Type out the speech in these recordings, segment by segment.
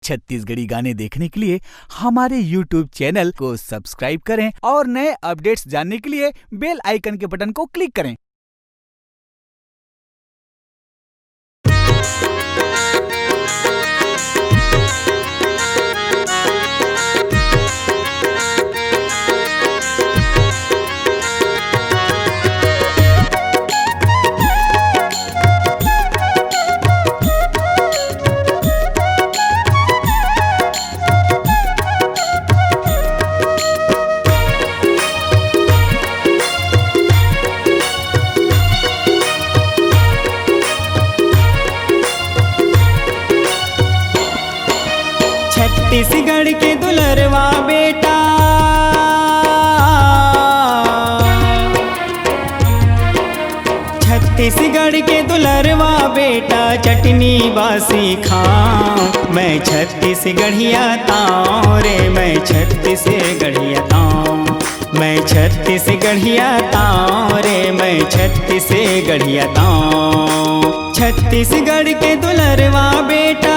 छत्तीसगढ़ी गाने देखने के लिए हमारे YouTube चैनल को सब्सक्राइब करें और नए अपडेट्स जानने के लिए बेल आइकन के बटन को क्लिक करें। छत्तीसगढ़ के दुलरवा बेटा, छत्तीसगढ़ के दुलरवा बेटा, चटनी बासी खाऊं मैं छत्तीसगढ़िया ताऊं रे, मैं छत्तीसगढ़िया ताऊं, मैं छत्तीसगढ़िया ताऊं रे, मैं छत्तीसगढ़िया ताऊं। छत्तीसगढ़ के दुलरवा बेटा,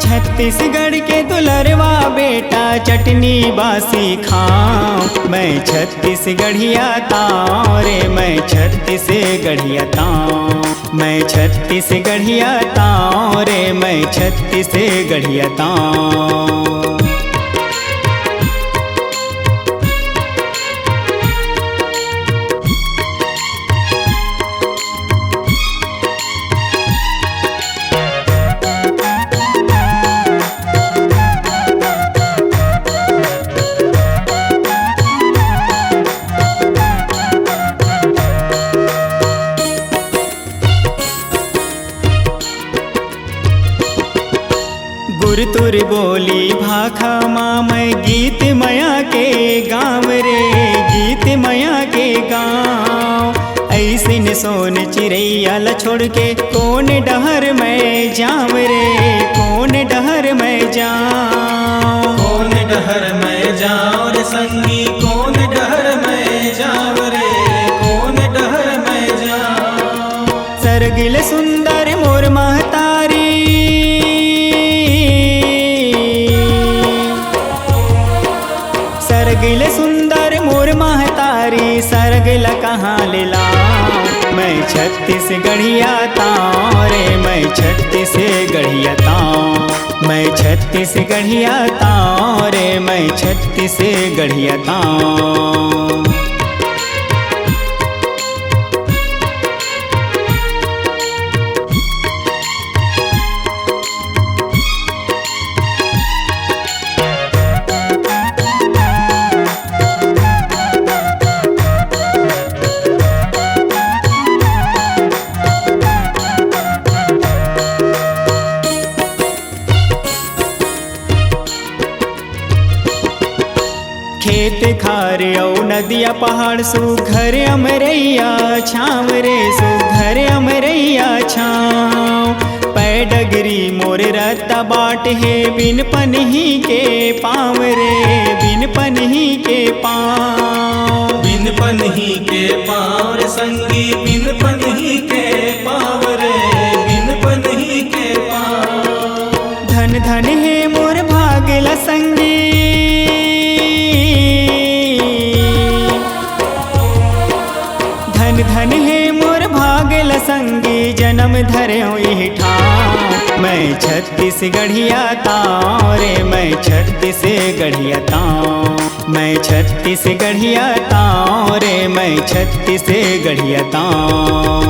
छत्तीसगढ़ के दुलरवा बेटा, चटनी बासी खाऊं मैं छत्तीसगढ़िया ताऊं रे, मैं छत्तीसगढ़िया ताऊं, मैं छत्तीसगढ़िया ताऊं रे, मैं छत्तीसगढ़िया ताऊं। गुरतुर बोली भाखा माँ मैं गीत मया के गाँव रे, गीत मया के गाँव। ऐसिन सोन चिड़ैया ला छोड़ के कौन डहर मैं जाऊँ रे, कौन डहर मैं जाऊँ, कौन डहर मैं जाऊँ रे संगी, कौन डहर मैं जाऊँ रे, कौन डहर मैं जाऊँ। सरगिल सुंदर मोर महतारी, सरगिल सुंदर मोर महतारी, सरगिल कहाँ ले लाऊं मैं छत्तीसगढ़िया ताऊं रे, मैं छत्तीसगढ़िया ताऊं, मैं छत्तीसगढ़िया ताऊं रे, मैं छत्तीसगढ़िया ताऊं। खेत खार औ नदिया पहाड़ सुघर अमरैया छाँव रे, सुघर अमरैया छाँव। पैडगरी मोर रत्ता बाट है बिन पनही के पाँव रे, बिन पनही के पाँव, बिन पनही के पाँव रे संगी, बिन पनही के पाँव रे, बिन पनही के पाँव। धन धन है मोर भागला संगी, धन धन है मोर भागल संगी, जन्म धर्यो यही ठाऊं मैं छत्तीसगढ़िया ताऊं रे, मैं छत्तीसगढ़िया ताऊं, मैं छत्तीसगढ़िया ताऊं रे, मैं छत्तीसगढ़िया ताऊं।